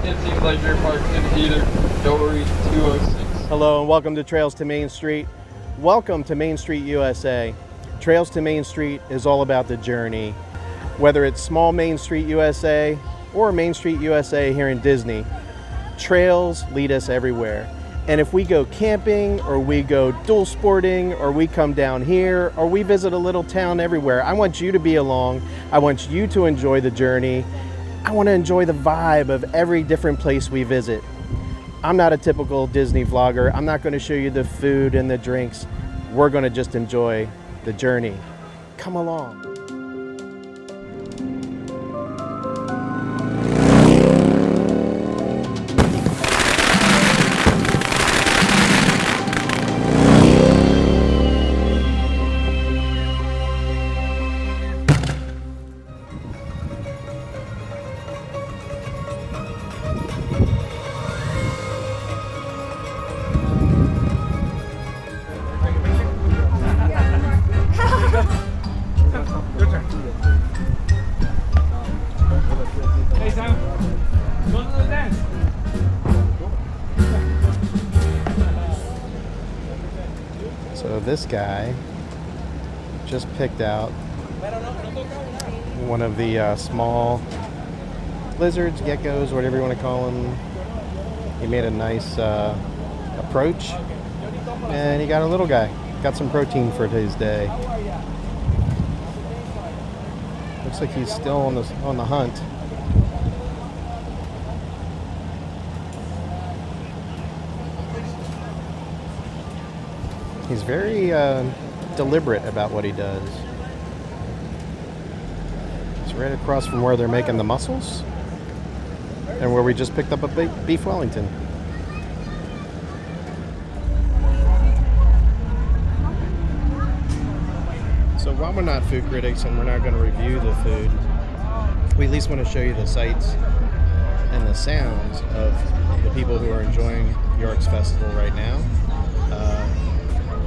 It seems like you're parked in either Dory 206. Hello and welcome to Trails to Main Street. Welcome to Main Street, USA. Trails to Main Street is all about the journey. Whether it's small Main Street, USA or Main Street, USA here in Disney, trails lead us everywhere. And if we go camping or we go dual sporting or we come down here or we visit a little town everywhere, I want you to be along. I want you to enjoy the journey. I want to enjoy the vibe of every different place we visit. I'm not a typical Disney vlogger. I'm not going to show you the food and the drinks. We're going to just enjoy the journey. Come along. So this guy just picked out one of the small lizards, geckos, whatever you want to call them. He made a nice approach, and he got a little guy. Got some protein for his day. Looks like he's still on the hunt. He's very deliberate about what he does. It's right across from where they're making the mussels and where we just picked up a beef Wellington. So while we're not food critics and we're not going to review the food, we at least want to show you the sights and the sounds of the people who are enjoying York's Festival right now.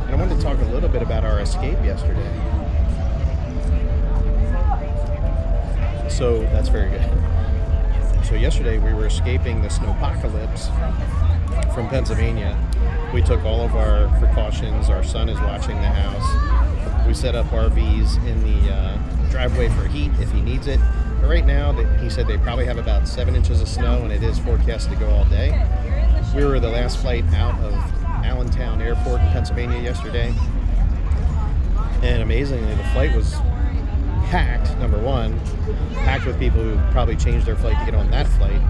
And I wanted to talk a little bit about our escape yesterday. So that's very good. So yesterday we were escaping the snowpocalypse from Pennsylvania. We took all of our precautions. Our son is watching the house. We set up RVs in the driveway for heat if he needs it. But right now, he said they probably have about 7 inches of snow, and it is forecast to go all day. We were the last flight out of Allentown Airport in Pennsylvania yesterday, and amazingly the flight was packed. Number one, packed with people who probably changed their flight to get on that flight,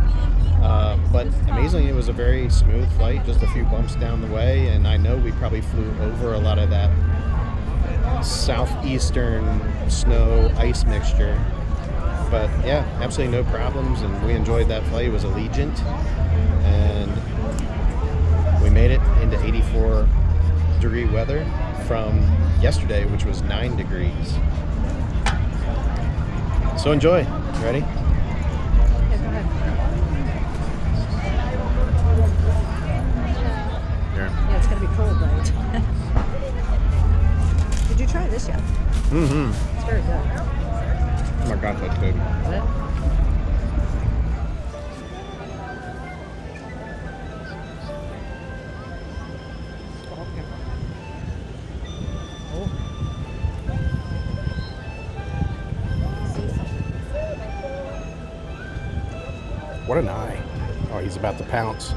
but amazingly it was a very smooth flight, just a few bumps down the way, and I know we probably flew over a lot of that southeastern snow ice mixture, but yeah, absolutely no problems, and we enjoyed that flight. It was Allegiant, and we made it into 84-degree weather from yesterday, which was 9 degrees. So enjoy. Ready? Yeah, go ahead. Yeah, it's going to be cold, right? Did you try this yet? Mm-hmm. It's very good. Oh my God, that's good. Is it? What an eye. Oh, he's about to pounce.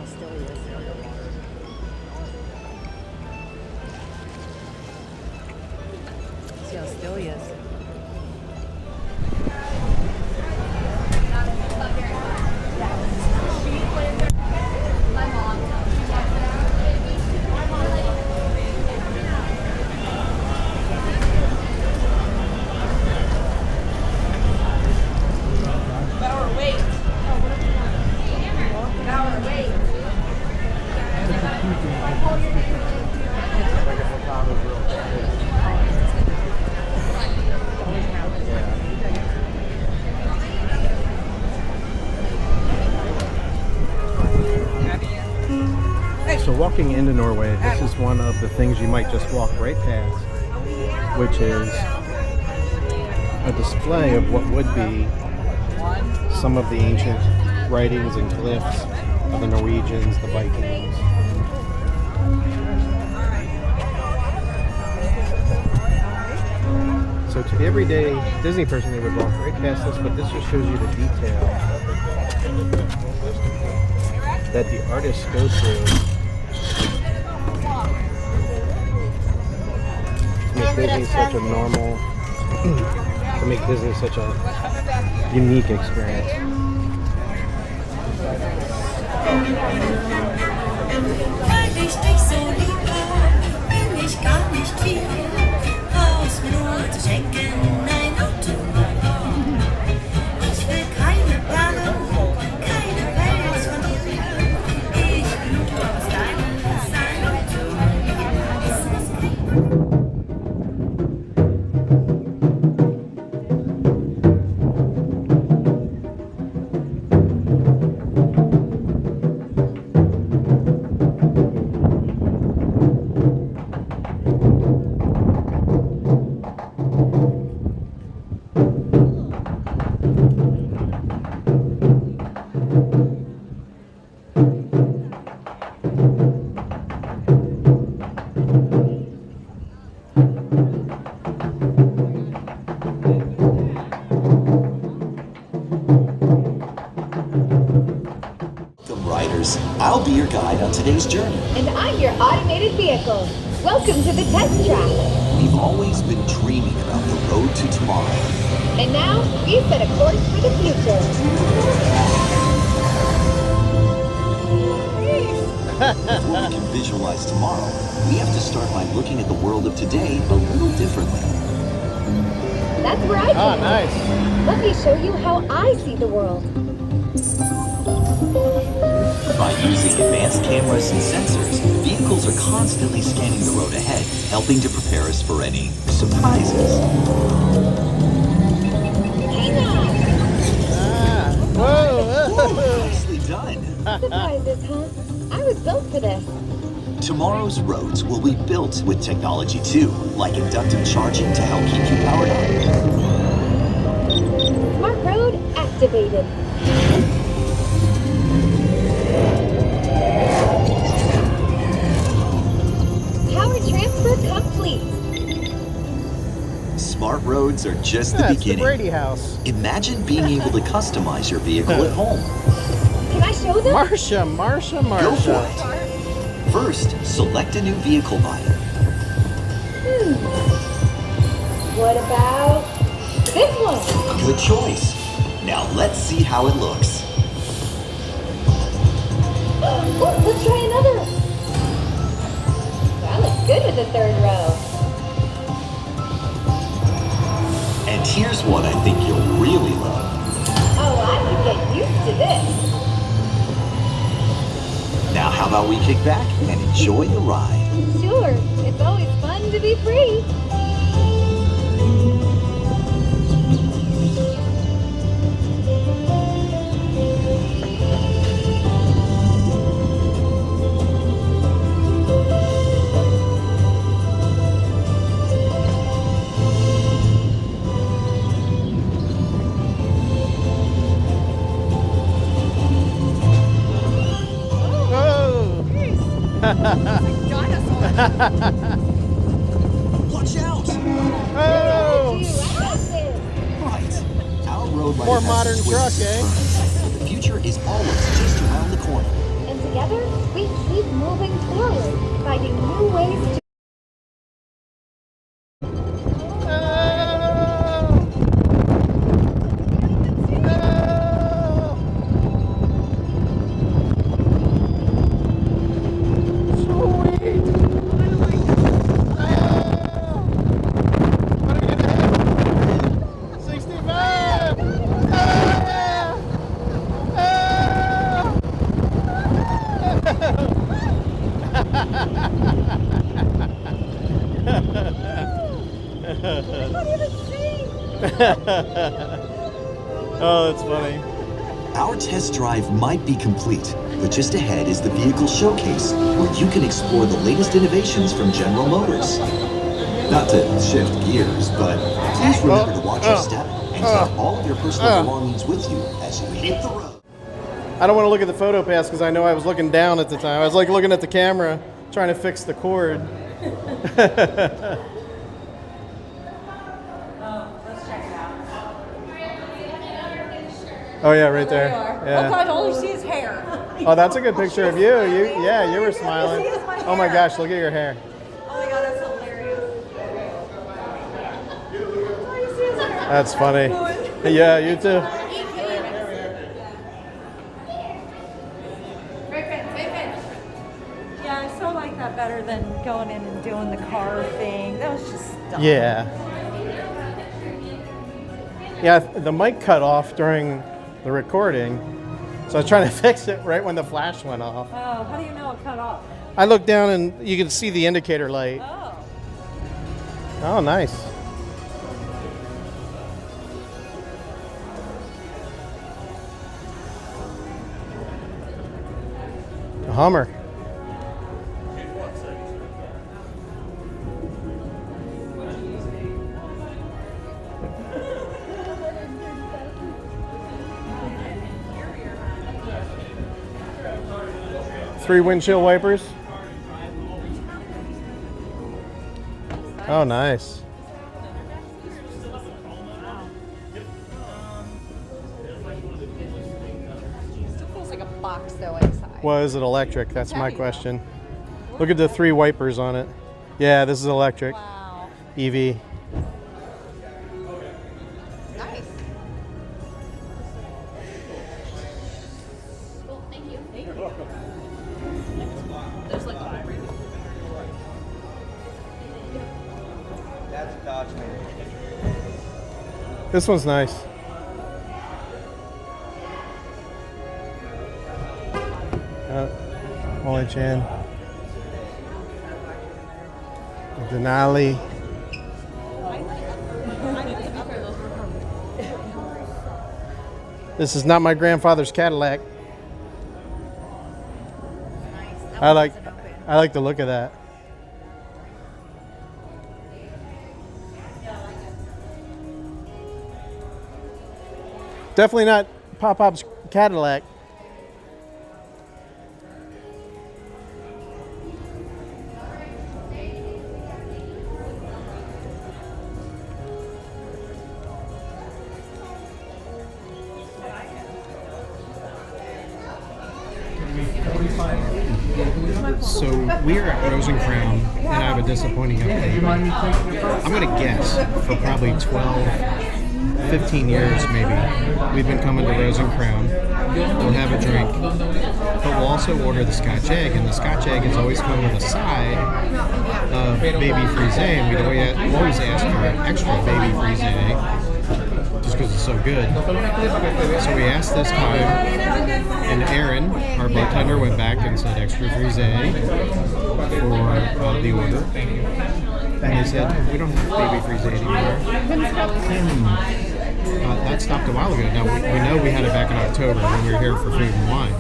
Still he is. See how still he is. So walking into Norway, this is one of the things you might just walk right past, which is a display of what would be some of the ancient writings and glyphs of the Norwegians, the Vikings. So to the everyday Disney person, they would walk right past this, but this just shows you the detail that the artists go through to make Disney such a normal, to make Disney such a unique experience. Weil ich dich so liebe, bin ich gar nicht viel. Brauchst mir nur zu schenken ein Auto. Ich will keine Bahn, keine Welt von dir. Ich will nur aus deinem sein Auto. Riders, I'll be your guide on today's journey. And I'm your automated vehicle. Welcome to the test track. We've always been dreaming about the road to tomorrow. And now we've set a course for the future. Before we can visualize tomorrow, we have to start by looking at the world of today a little differently. That's where I come Ah, nice. from. Let me show you how I see the world. By using advanced cameras and sensors, vehicles are constantly scanning the road ahead, helping to prepare us for any surprises. Hang on! Whoa! Nicely done. Surprises, huh? I was built for this. Tomorrow's roads will be built with technology too, like inductive charging to help keep you powered up. Smart road activated. Power transfer complete. Smart roads are just the That's the beginning. Brady house. Imagine being able to customize your vehicle at home. Can I show them? Marsha. Go for it. First, select a new vehicle body. What about this one? Good choice. Now let's see how it looks. Oh, let's try another. That looks good with the third row. And here's one I think you'll really love. Oh, I could get used to this. Now how about we kick back and enjoy the ride? Sure, it's always fun to be free. Watch out! Oh! You, I got this. Right. Our road light More has modern its truck, twists and eh? turns, but the future is always just around the corner. And together, we keep moving forward, finding new ways to. Oh, that's funny. Our test drive might be complete, But just ahead is the vehicle showcase, where you can explore the latest innovations from General Motors. Not to shift gears, but please remember to watch your step and take all of your personal belongings with you as you hit the road. I don't want to look at the photo pass because I know I was looking down at the time. I was like looking at the camera, trying to fix the cord. Oh yeah, right there. Yeah. Oh God, all you see is hair. Oh, that's a good picture of you. You were smiling. Oh my gosh, look at your hair. Oh my God, that's hilarious. All you see is hair. That's funny. Yeah, you too. Yeah, I still like that better than going in and doing the car thing. That was just dumb. Yeah. Yeah, the mic cut off during the recording, so I was trying to fix it right when the flash went off. Oh, how do you know it cut off? I looked down and you can see the indicator light. Oh. Oh, nice. A Hummer. Three windshield wipers. Oh, nice. Still feels like a box though inside. Well, is it electric? That's my question. Look at the three wipers on it. Yeah, this is electric. Wow. EV. Nice. Well, thank you. Thank you. There's like a That's a Dodge man. This one's nice. Molly Chan. Denali. This is not my grandfather's Cadillac. I like the look of that. Definitely not Pop-Pop's Cadillac. So we are at Rose and Crown, and I have a disappointing update. I'm going to guess for probably 12, 15 years maybe, we've been coming to Rose and Crown. We'll have a drink, but we'll also order the Scotch egg, and the Scotch egg has always come with a side of baby frise, and we'd always ask for extra baby frise, just because it's so good. So we asked this time, and Aaron, our bartender, went back and said extra frise for the order. And they said, we don't have baby frise anymore. That stopped a while ago. Now, we know we had it back in October when we were here for Food and Wine.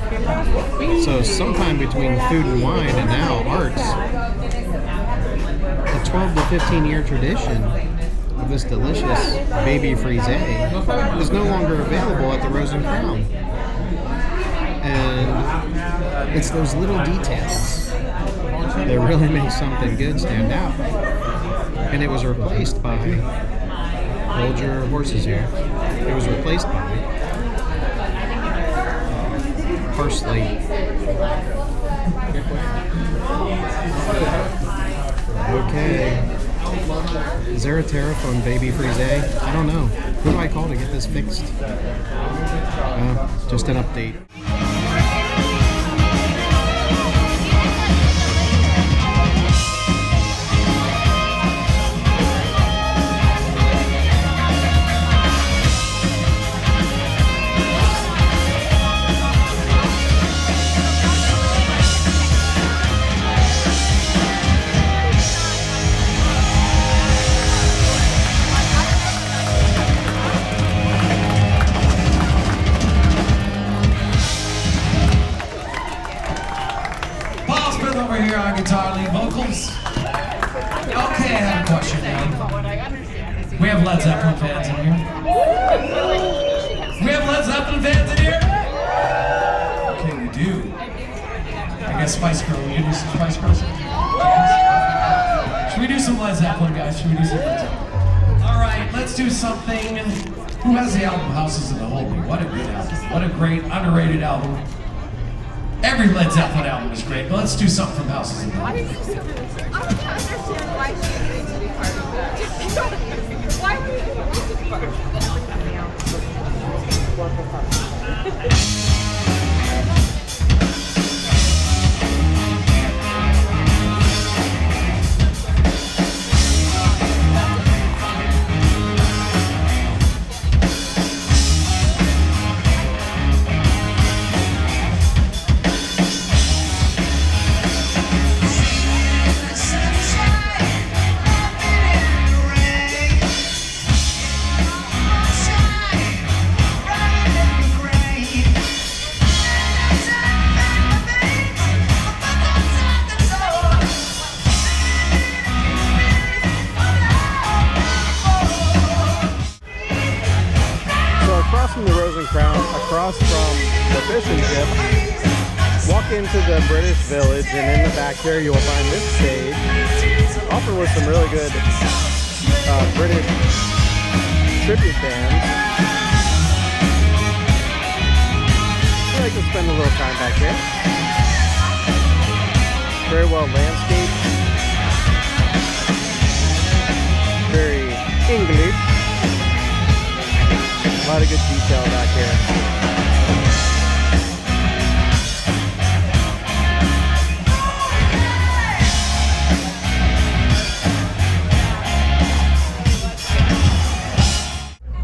So sometime between Food and Wine and now Arts, a 12 to 15 year tradition of this delicious baby frise is no longer available at the Rose and Crown. And it's those little details that really make something good stand out. And it was replaced by, hold your horses here, it was replaced by parsley. Okay. Is there a tariff on baby frise? I don't know. Who do I call to get this fixed? Just an update. here on guitar lead vocals. Okay, I have a question now. We have Led Zeppelin fans in here. We have Led Zeppelin fans in here? Okay, we do. I guess Spice Girl, we do some Spice Girls? Should we do some Led Zeppelin, guys? Should we do some Led Zeppelin? Alright, let's do something. Who has the album Houses in the Holy? What a great album. What a great, underrated album. Every Led Zeppelin album is great, but let's do something from Houses in the Holy. I don't understand why she needs to be part of that. Why would you want to be part of that? Across from the fish and chip, walk into the British Village, and in the back here you'll find this stage, offered with some really good British tribute bands. I like to spend a little time back here. Very well landscaped, very English. A lot of good detail back here.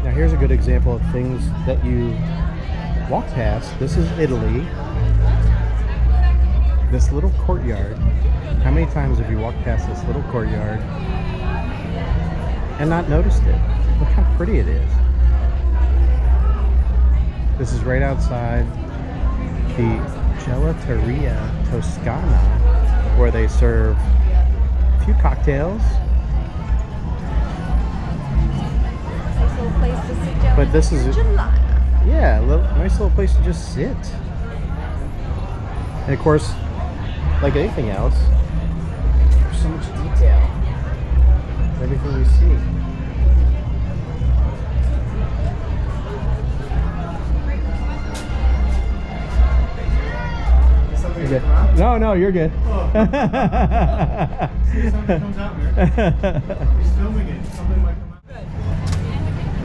Now here's a good example of things that you walk past. This is Italy. This little courtyard. How many times have you walked past this little courtyard and not noticed it? Look how pretty it is. This is right outside the Gelateria Toscana, where they serve a few cocktails. Nice little place to sit down. But this is yeah, a nice little place to just sit. And of course, like anything else, there's so much detail. Everything you see. No, you're good. See if something comes out here. He's filming it. Something might come out.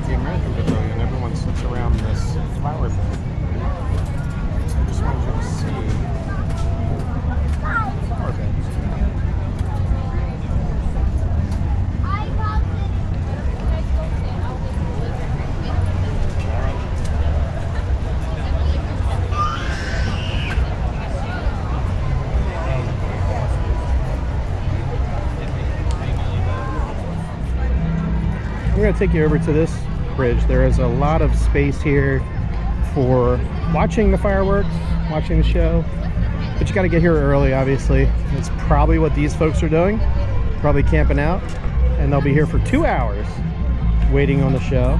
The American Pavilion, everyone sits around this flower bed. So I just wanted you to see flower beds. I'm going to take you over to this bridge. There is a lot of space here for watching the fireworks, watching the show, but you got to get here early, obviously. It's probably what these folks are doing, probably camping out, and they'll be here for 2 hours waiting on the show.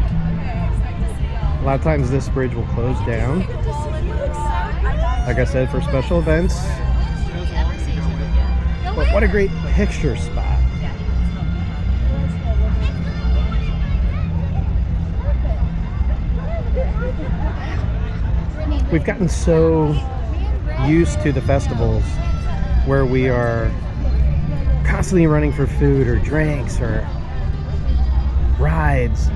A lot of times this bridge will close down, like I said, for special events. But what a great picture spot. We've gotten so used to the festivals where we are constantly running for food or drinks or rides.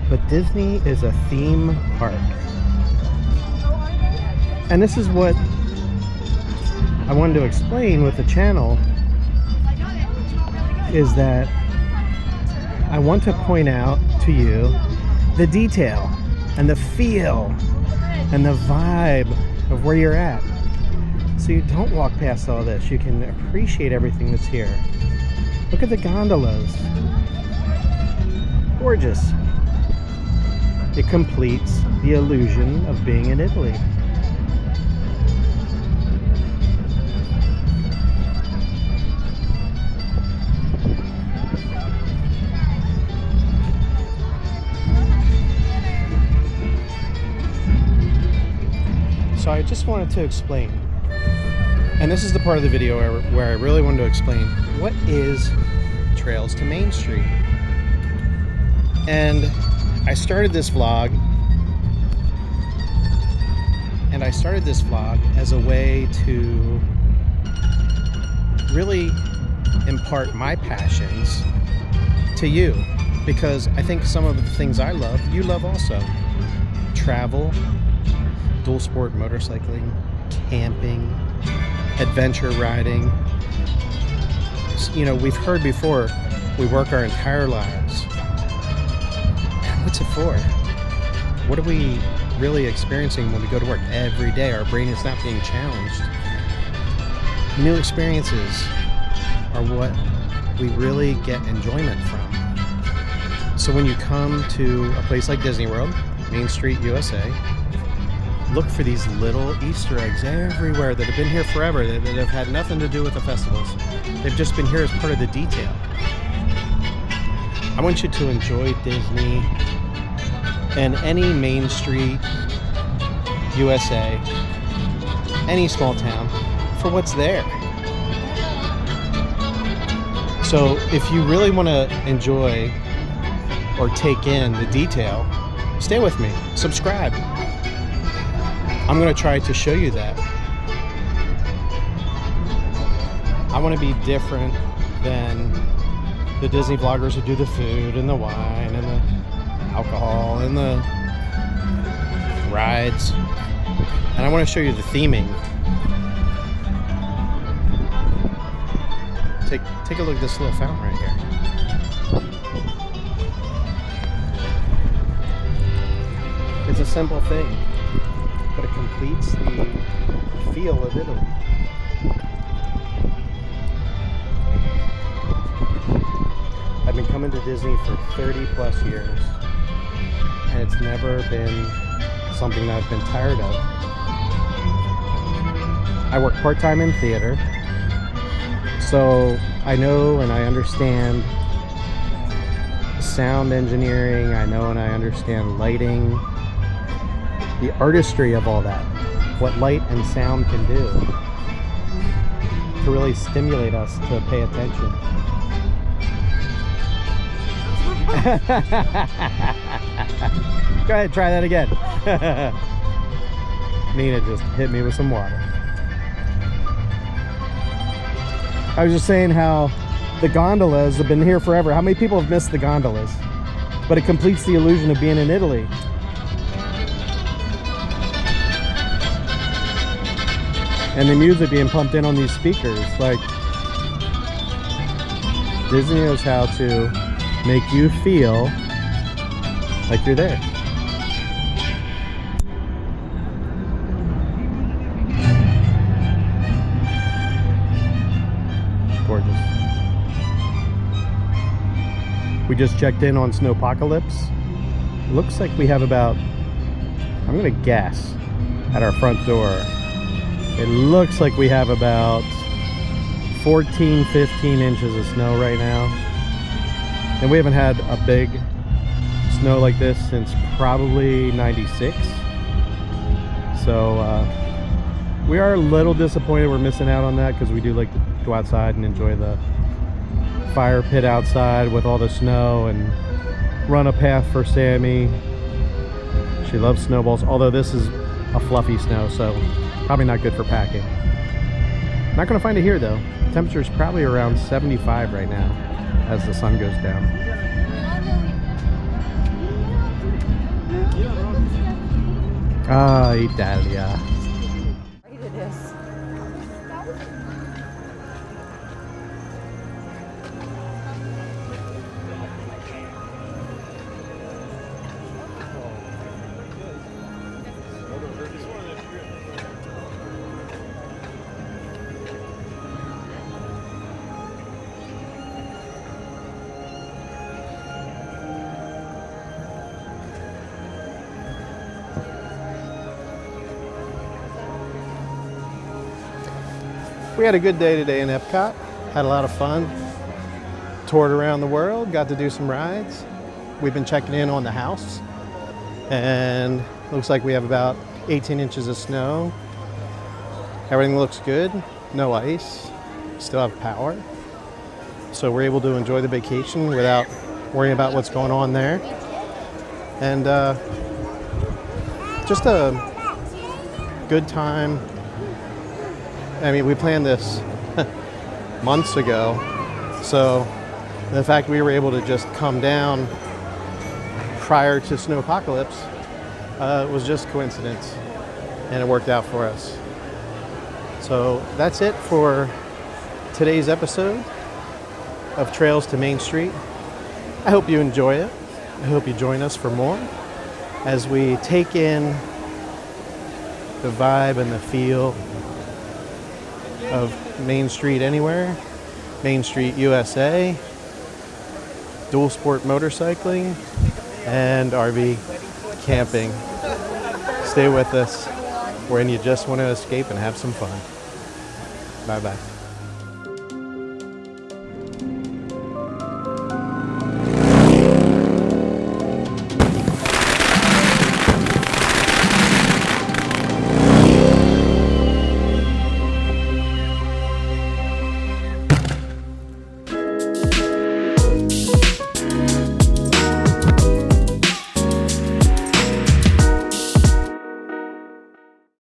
But Disney is a theme park. And this is what I wanted to explain with the channel, is that I want to point out to you the detail and the feel and the vibe of where you're at, so you don't walk past all this. You can appreciate everything that's here. Look at the gondolas. Gorgeous. It completes the illusion of being in Italy. just wanted to explain, and this is the part of the video where I really wanted to explain what is Trails to Main Street. And I started this vlog as a way to really impart my passions to you, because I think some of the things I love, you love also. Travel, dual sport motorcycling, camping, adventure riding. You know, we've heard before, we work our entire lives. What's it for? What are we really experiencing when we go to work every day? Our brain is not being challenged. New experiences are what we really get enjoyment from. So when you come to a place like Disney World, Main Street, USA, look for these little Easter eggs everywhere that have been here forever, that have had nothing to do with the festivals. They've just been here as part of the detail. I want you to enjoy Disney and any Main Street, USA, any small town, for what's there. So if you really want to enjoy or take in the detail, stay with me, subscribe. I'm going to try to show you that. I want to be different than the Disney vloggers who do the food and the wine and the alcohol and the rides. And I want to show you the theming. Take a look at this little fountain right here. It's a simple thing, but it completes the feel of Italy. I've been coming to Disney for 30 plus years, and it's never been something that I've been tired of. I work part-time in theater, so I know and I understand sound engineering. I know and I understand lighting, the artistry of all that, what light and sound can do to really stimulate us to pay attention. Go ahead, try that again. Nina just hit me with some water. I was just saying how the gondolas have been here forever. How many people have missed the gondolas? But it completes the illusion of being in Italy. And the music being pumped in on these speakers. Like, Disney knows how to make you feel like you're there. Gorgeous. We just checked in on Snowpocalypse. Looks like we have about, I'm gonna guess, at our front door, it looks like we have about 14, 15 inches of snow right now. And we haven't had a big snow like this since probably 96. So we are a little disappointed we're missing out on that, because we do like to go outside and enjoy the fire pit outside with all the snow and run a path for Sammy. She loves snowballs, although this is a fluffy snow, so probably not good for packing. Not gonna find it here though. Temperature is probably around 75 right now as the sun goes down. Ah, Italia. Right it is. We had a good day today in EPCOT. Had a lot of fun. Toured around the world, got to do some rides. We've been checking in on the house, and looks like we have about 18 inches of snow. Everything looks good. No ice. Still have power. So we're able to enjoy the vacation without worrying about what's going on there. And just a good time. I mean, we planned this months ago. So the fact we were able to just come down prior to snowpocalypse was just coincidence. And it worked out for us. So that's it for today's episode of Trails to Main Street. I hope you enjoy it. I hope you join us for more as we take in the vibe and the feel of Main Street Anywhere, Main Street USA, dual sport motorcycling, and RV camping. Stay with us when you just want to escape and have some fun. Bye-bye.